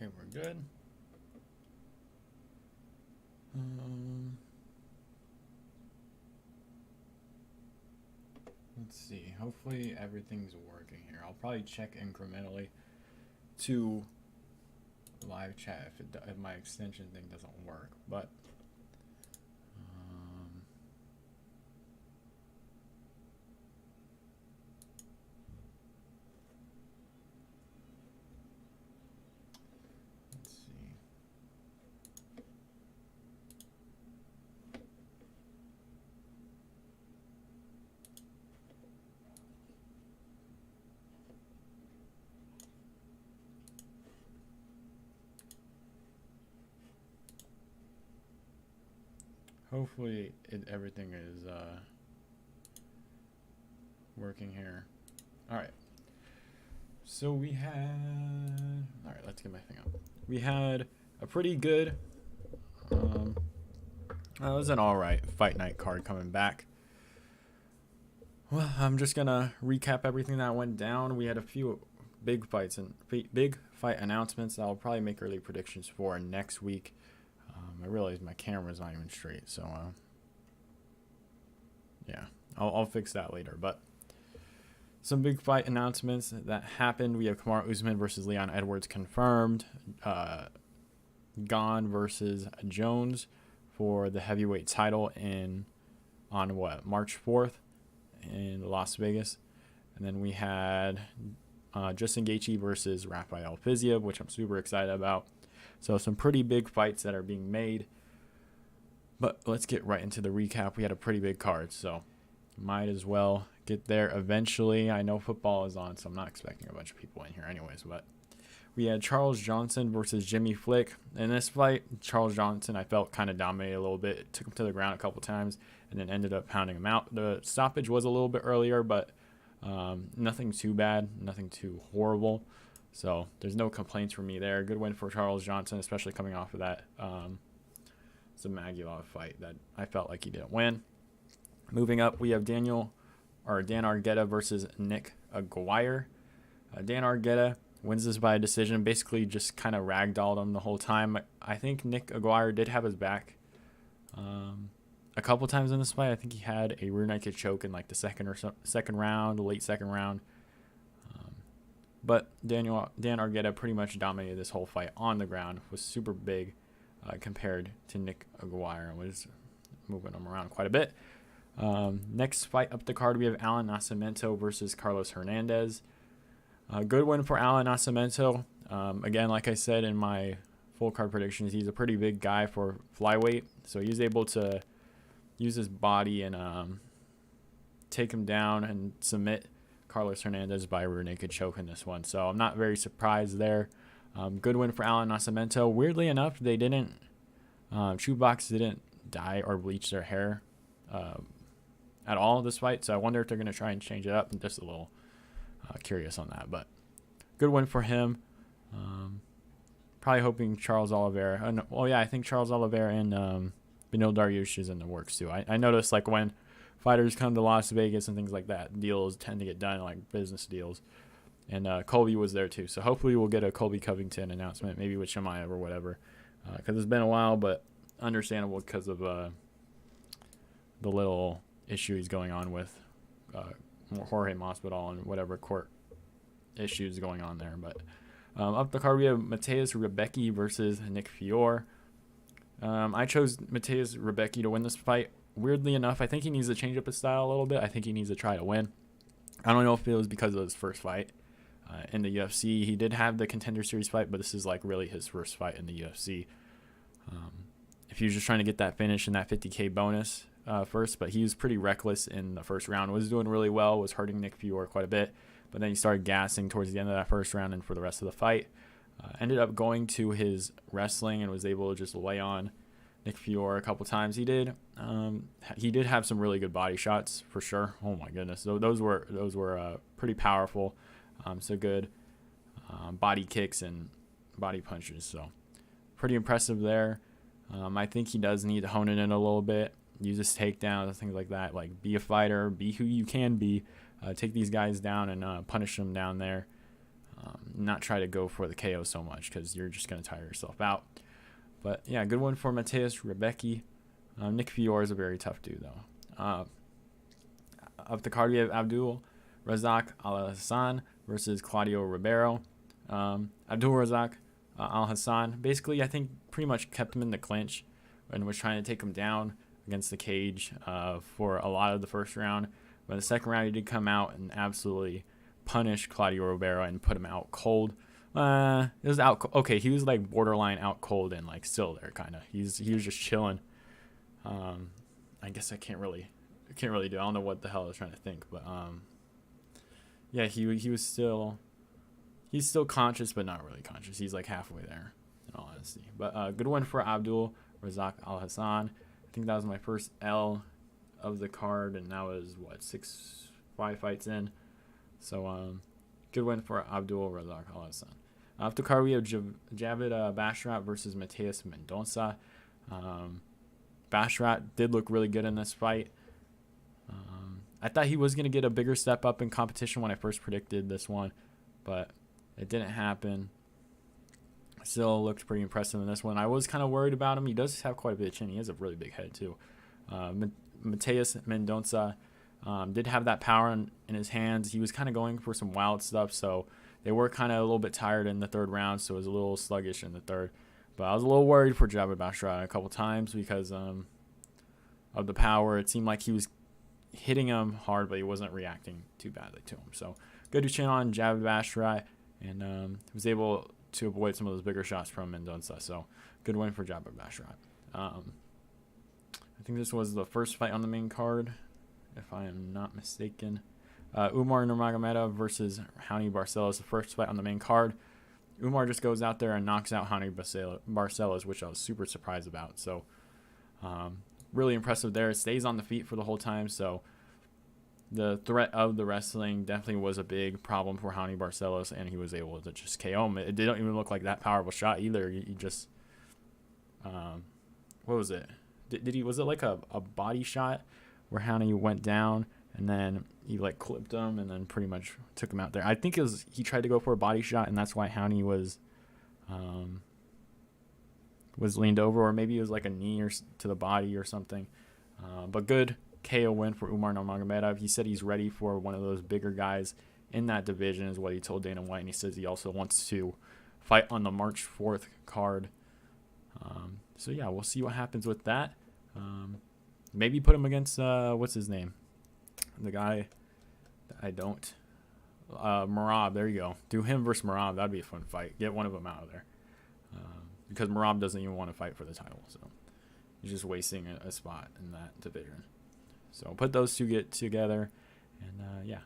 Okay, we're good. Let's see. Hopefully everything's working here. I'll probably check incrementally to live chat if my extension thing doesn't work. But let's see. Hopefully everything is working here. All right. So we had. All right, let's get my thing up. We had a pretty good. It was an all right fight night card coming back. Well, I'm just gonna recap everything that went down. We had a few big fights and big fight announcements that I'll probably make early predictions for next week. I realized my camera's not even straight, so yeah, I'll fix that later. But some big fight announcements that happened. We have Kamaru Usman versus Leon Edwards confirmed. Gane versus Jones for the heavyweight title on March 4th in Las Vegas. And then we had Justin Gaethje versus Rafael Fiziev, which I'm super excited about. So some pretty big fights that are being made. But let's get right into the recap. We had a pretty big card, so might as well get there eventually. I know football is on, so I'm not expecting a bunch of people in here anyways. But we had Charles Johnson versus Jimmy Flick. In this fight, Charles Johnson, I felt, kind of dominated a little bit. It took him to the ground a couple times and then ended up pounding him out. The stoppage was a little bit earlier, but nothing too bad, nothing too horrible. So there's no complaints from me there. Good win for Charles Johnson, especially coming off of that Imavov fight that I felt like he didn't win. Moving up, we have Dan Argueta versus Nick Aguirre. Dan Argueta wins this by a decision, basically just kind of ragdolled him the whole time. I think Nick Aguirre did have his back a couple times in this fight. I think he had a rear naked choke in like the second round, late second round. But Dan Argueta pretty much dominated this whole fight on the ground, was super big compared to Nick Aguirre, and was moving him around quite a bit. Next fight up the card, we have Alan Nascimento versus Carlos Hernandez. Good win for Alan Nascimento. Again, like I said in my full card predictions, he's a pretty big guy for flyweight, so he's able to use his body and take him down and submit Carlos Hernandez by rear naked choke in this one. So I'm not very surprised there. Good win for Alan Nascimento. Weirdly enough, they didn't Shoebox didn't dye or bleach their hair at all this fight, so I wonder if they're going to try and change it up. I'm just a little curious on that, but good win for him. Probably hoping Charles Oliveira. I think Charles Oliveira and Beneil Dariush is in the works too. I noticed like when fighters come to Las Vegas and things like that, deals tend to get done, like business deals. And Colby was there too. So hopefully we'll get a Colby Covington announcement, maybe with Chimaev or whatever. Because it's been a while, but understandable because of the little issue he's going on with Jorge Masvidal and whatever court issues going on there. But up the card, we have Mateus Rebecki versus Nick Fiore. I chose Mateus Rebecki to win this fight. Weirdly enough, I think he needs to change up his style a little bit. I think he needs to try to win. I don't know if it was because of his first fight in the UFC. He did have the Contender Series fight, but this is like really his first fight in the UFC. If he was just trying to get that finish and that 50K bonus first, but he was pretty reckless in the first round. Was doing really well, was hurting Nick Fiore quite a bit, but then he started gassing towards the end of that first round and for the rest of the fight. Ended up going to his wrestling and was able to just lay on Nick Fiore a couple times. He did have some really good body shots for sure. Oh my goodness, those were pretty powerful. So good body kicks and body punches. So pretty impressive there. I think he does need to hone it in a little bit. Use his takedowns, things like that. Like be a fighter, be who you can be. Take these guys down and punish them down there. not try to go for the KO so much because you're just going to tire yourself out. But yeah, good one for Mateusz Rebecki. Nick Fiore is a very tough dude, though. Up the card, we have Abdul Razak Al Hassan versus Claudio Ribeiro. Abdul Razak Al Hassan basically, I think, pretty much kept him in the clinch and was trying to take him down against the cage for a lot of the first round. But the second round, he did come out and absolutely punish Claudio Ribeiro and put him out cold. It was out. Okay, he was like borderline out cold and like still there, kind of. He was just chilling. I guess I can't really do. I don't know what the hell I was trying to think, but yeah, he's still conscious, but not really conscious. He's like halfway there, in all honesty. But good one for Abdul Razak Al Hassan. I think that was my first L of the card, and that was what 5 fights in. So good win for Abdul Razak Al Hassan. Off the card, we have Javid Basharat versus Mateus Mendonça. Basharat did look really good in this fight. I thought he was going to get a bigger step up in competition when I first predicted this one, but it didn't happen. Still looked pretty impressive in this one. I was kind of worried about him. He does have quite a bit of chin. He has a really big head, too. Mateus Mendonça did have that power in his hands. He was kind of going for some wild stuff, so they were kind of a little bit tired in the third round, so it was a little sluggish in the third. But I was a little worried for Javid Basharat a couple times because of the power. It seemed like he was hitting him hard, but he wasn't reacting too badly to him. So good to chin on Javid Basharat, and was able to avoid some of those bigger shots from Mendonça. So good win for Javid Basharat. I think this was the first fight on the main card, if I am not mistaken. Umar Nurmagomedov versus Raoni Barcelos, the first fight on the main card. Umar just goes out there and knocks out Raoni Barcelos, which I was super surprised about. So really impressive there. Stays on the feet for the whole time. So the threat of the wrestling definitely was a big problem for Raoni Barcelos, and he was able to just KO him. It didn't even look like that powerful shot either. He just, what was it? Was it like a body shot where Raoni went down and then he like clipped him and then pretty much took him out there? I think it was, he tried to go for a body shot, and that's why Raoni was leaned over, or maybe it was like a knee or to the body or something. But good KO win for Umar Nurmagomedov. He said he's ready for one of those bigger guys in that division, is what he told Dana White, and he says he also wants to fight on the March 4th card. So yeah, we'll see what happens with that. Maybe put him against what's his name, the guy that I don't, Merab. There you go. Do him versus Merab. That'd be a fun fight. Get one of them out of there, because Merab doesn't even want to fight for the title, so he's just wasting a spot in that division. So put those two get together, and yeah.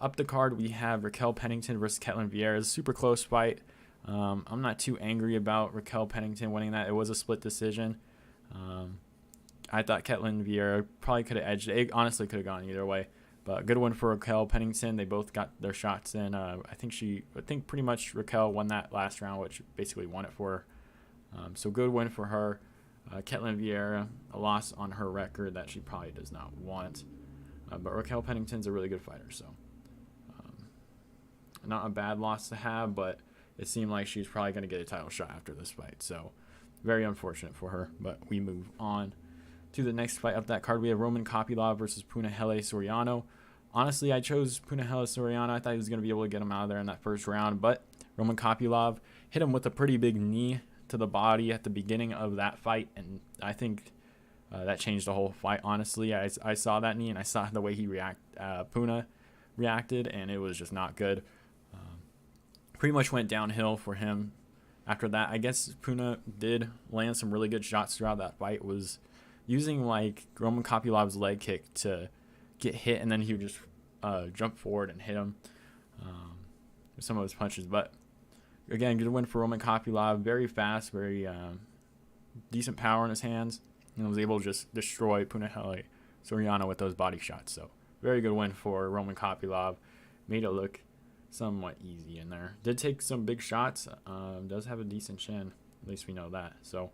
Up the card, we have Raquel Pennington versus Ketlin Vieira. It's a super close fight. I'm not too angry about Raquel Pennington winning that. It was a split decision. I thought Ketlin Vieira probably could have edged it. It honestly could have gone either way. But good one for Raquel Pennington. They both got their shots in. I think pretty much Raquel won that last round, which basically won it for her. So good win for her. Ketlin Vieira, a loss on her record that she probably does not want. But Raquel Pennington's a really good fighter, so not a bad loss to have, but it seemed like she's probably going to get a title shot after this fight. So very unfortunate for her, but we move on to the next fight up that card. We have Roman Kopylov versus Punahele Soriano. Honestly, I chose Punahele Soriano. I thought he was going to be able to get him out of there in that first round, but Roman Kopylov hit him with a pretty big knee to the body at the beginning of that fight, and I think that changed the whole fight. Honestly, I saw that knee, and I saw the way he Puna reacted, and it was just not good. Pretty much went downhill for him after that. I guess Puna did land some really good shots throughout that fight, was using like Roman Kopylov's leg kick to get hit, and then he would just jump forward and hit him with some of his punches. But again, good win for Roman Kopylov. Very fast, very decent power in his hands, and was able to just destroy Punahele Soriano with those body shots. So very good win for Roman Kopylov. Made it look somewhat easy in there. Did take some big shots. Does have a decent chin. At least we know that. So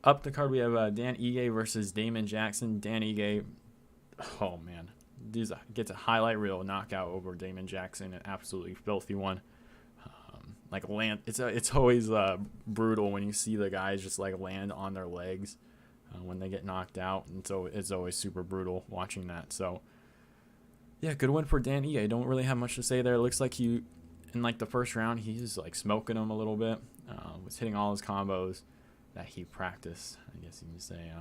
up the card, we have Dan Ige versus Damon Jackson. Dan Ige, oh man, gets a highlight reel knockout over Damon Jackson, an absolutely filthy one. Like land, it's always brutal when you see the guys just like land on their legs when they get knocked out, and so it's always super brutal watching that. So yeah, good win for Dan Ige. I don't really have much to say there. It looks like he, in like the first round, he's like smoking him a little bit. Was hitting all his combos that he practiced, I guess you can say.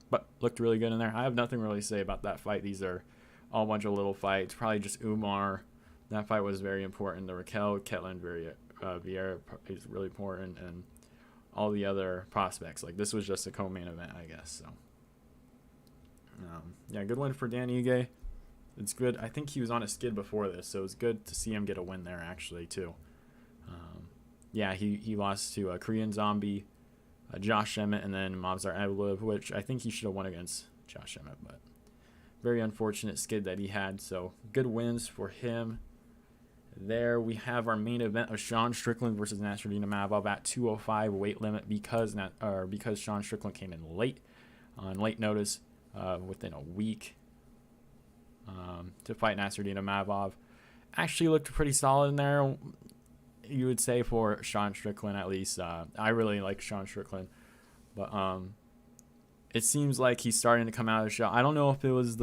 But looked really good in there. I have nothing really to say about that fight. These are all a bunch of little fights. Probably just Umar. That fight was very important. The Raquel Ketlin Vieira is really important, and all the other prospects. Like, this was just a co-main event, I guess. So yeah, good win for Dan Ige. It's good. I think he was on a skid before this, so it's good to see him get a win there actually too. Yeah, he lost to a Korean Zombie, Josh Emmett, and then Movsar Evlev, which I think he should have won against Josh Emmett, but very unfortunate skid that he had. So good wins for him. There we have our main event of Sean Strickland versus Nasruddin Imavov at 205 weight limit because Sean Strickland came in late on late notice within a week to fight Nasruddin Imavov. Actually looked pretty solid in there, you would say, for Sean Strickland at least. I really like Sean Strickland, but it seems like he's starting to come out of the shell. I don't know if it was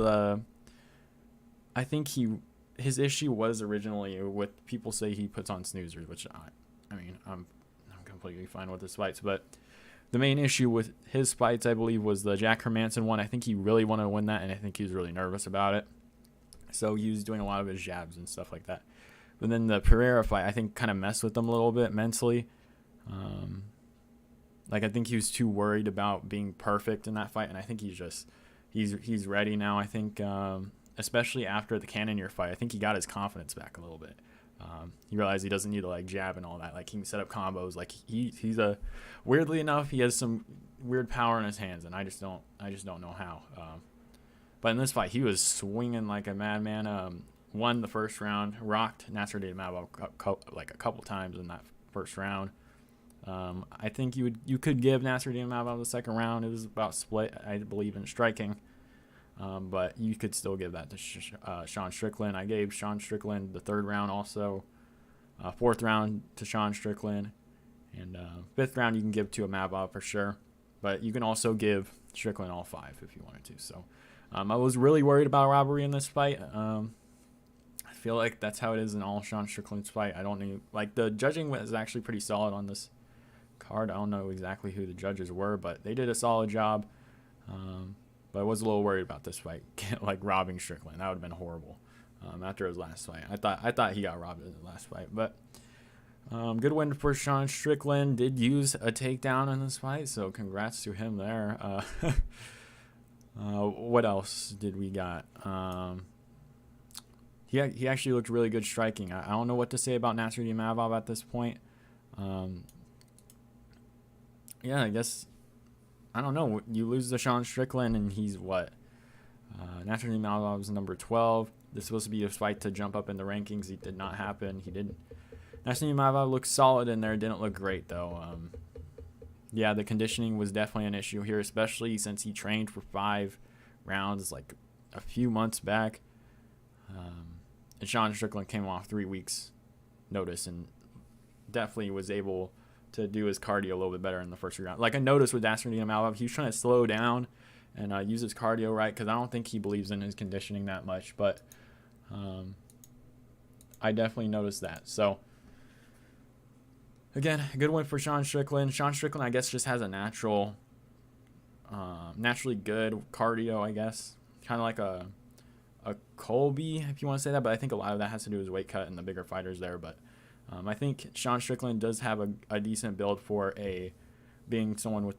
I think his issue was originally with people say he puts on snoozers, which I mean, I'm completely fine with his fights, but the main issue with his fights, I believe, was the Jack Hermanson one. I think he really wanted to win that, and I think he was really nervous about it. So he was doing a lot of his jabs and stuff like that. But then the Pereira fight, I think, kind of messed with him a little bit mentally. Like, I think he was too worried about being perfect in that fight, and I think he's ready now. I think, especially after the Cannonier fight, I think he got his confidence back a little bit. He realized he doesn't need to like jab and all that. Like, he can set up combos. Like, he's weirdly enough, he has some weird power in his hands, and I just don't know how. But in this fight, he was swinging like a madman. Won the first round, rocked Nasruddin Imavov like a couple times in that first round. I think you could give Nasruddin Imavov the second round. It was about split, I believe, in striking. But you could still give that to Sean Strickland. I gave Sean Strickland the third round also. Fourth round to Sean Strickland. And fifth round you can give to Imavov for sure. But you can also give Strickland all five if you wanted to. So I was really worried about robbery in this fight. I feel like that's how it is in all Sean Strickland's fight. I don't know. Like, the judging was actually pretty solid on this card. I don't know exactly who the judges were, but they did a solid job. But I was a little worried about this fight, like robbing Strickland. That would have been horrible after his last fight. I thought he got robbed in the last fight. But good win for Sean Strickland. Did use a takedown in this fight, so congrats to him there. What else did we got? He actually looked really good striking. I don't know what to say about Nasruddin Imavov at this point. Yeah, I guess, I don't know. You lose to Sean Strickland, and he's what? Nasruddin Imavov is number 12. This is supposed to be a fight to jump up in the rankings. It did not happen. He didn't. Nasruddin Imavov looked solid in there. Didn't look great, though. Yeah, the conditioning was definitely an issue here, especially since he trained for 5 rounds like a few months back. And Sean Strickland came off 3 weeks notice and definitely was able to do his cardio a little bit better in the first round. Like, I noticed with Nasruddin Imavov, he was trying to slow down and use his cardio right, because I don't think he believes in his conditioning that much. But I definitely noticed that. So, again, a good win for Sean Strickland. Sean Strickland, I guess, just has a naturally good cardio, I guess. Kind of like a Colby, if you want to say that, but I think a lot of that has to do with his weight cut and the bigger fighters there. But I think Sean Strickland does have a decent build for being someone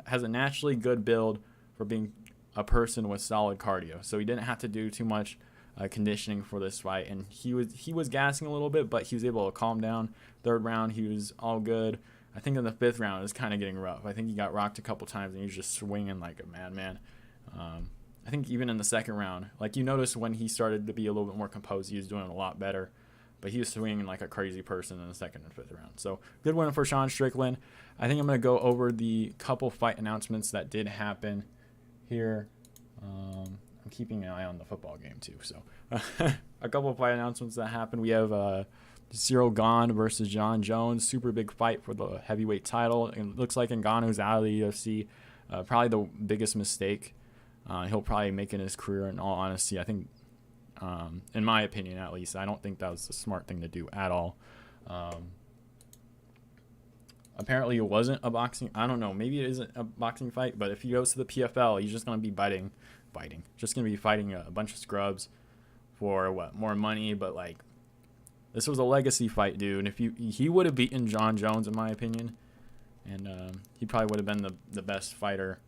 has a naturally good build for being a person with solid cardio. So he didn't have to do too much conditioning for this fight, and he was gassing a little bit, but he was able to calm down. Third round, he was all good. I think in the fifth round, it was kind of getting rough. I think he got rocked a couple times, and he was just swinging like a madman. I think even in the second round, like, you notice when he started to be a little bit more composed, he was doing a lot better. But he was swinging like a crazy person in the second and fifth round. So, good win for Sean Strickland. I think I'm going to go over the couple fight announcements that did happen here. I'm I'm keeping an eye on the football game too. So a couple of fight announcements that happened. We have Cyril Gane versus John Jones. Super big fight for the heavyweight title. It looks like Ngannou's out of the UFC. Probably the biggest mistake he'll probably make in his career, in all honesty. I think, in my opinion at least, I don't think that was a smart thing to do at all. Apparently it wasn't a boxing, I don't know, maybe it isn't a boxing fight, but if he goes to the PFL, he's just going to be just going to be fighting a bunch of scrubs for more money. But like, this was a legacy fight, dude. If he would have beaten John Jones, in my opinion, and he probably would have been the best fighter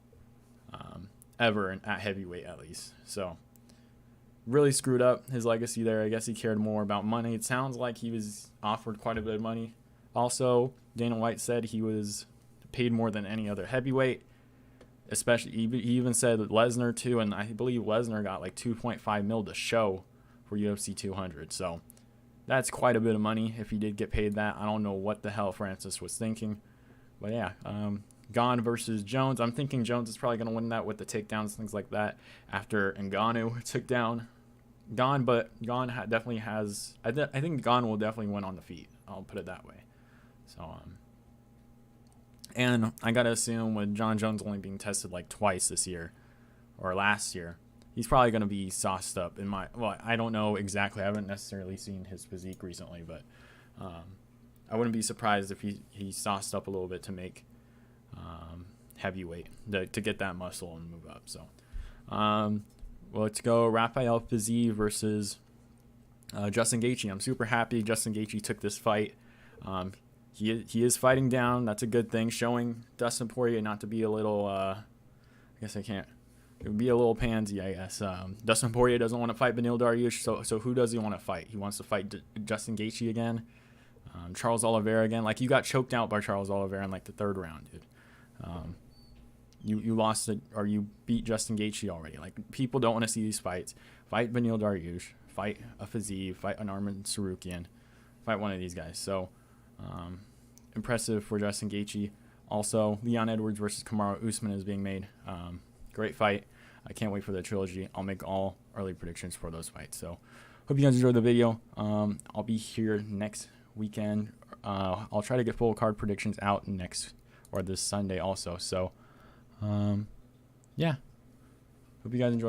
ever at heavyweight, at least. So really screwed up his legacy there. I guess he cared more about money. It sounds like he was offered quite a bit of money. Also, Dana White said he was paid more than any other heavyweight. Especially, he even said Lesnar too, and I believe Lesnar got like 2.5 mil to show for UFC 200. So that's quite a bit of money if he did get paid that. I don't know what the hell Francis was thinking. But yeah, Gane versus Jones. I'm thinking Jones is probably going to win that with the takedowns, things like that, after Ngannou took down Gane. But Gane definitely has, I think Gane will definitely win on the feet. I'll put it that way. So, and I got to assume with John Jones only being tested like twice this year or last year, he's probably going to be sauced up I don't know exactly. I haven't necessarily seen his physique recently, but I wouldn't be surprised if he sauced up a little bit to make heavyweight to get that muscle and move up. So, let's go Rafael Fiziev versus Justin Gaethje. I'm super happy Justin Gaethje took this fight. He is fighting down. That's a good thing, showing Dustin Poirier not to be a little it would be a little pansy, I guess. Dustin Poirier doesn't want to fight Beneil Dariush, so who does he want to fight? He wants to fight Justin Gaethje again, Charles Oliveira again. Like, you got choked out by Charles Oliveira in like the third round, dude. You lost it, or you beat Justin Gaethje already. Like, people don't want to see these fights. Fight Beneil Dariush, fight a Fiziev, fight an Arman Tsarukyan, fight one of these guys. So, impressive for Justin Gaethje. Also, Leon Edwards versus Kamaru Usman is being made. Great fight. I can't wait for the trilogy. I'll make all early predictions for those fights. So, hope you guys enjoyed the video. I'll be here next weekend. I'll try to get full card predictions out this Sunday also. So, yeah. Hope you guys enjoy.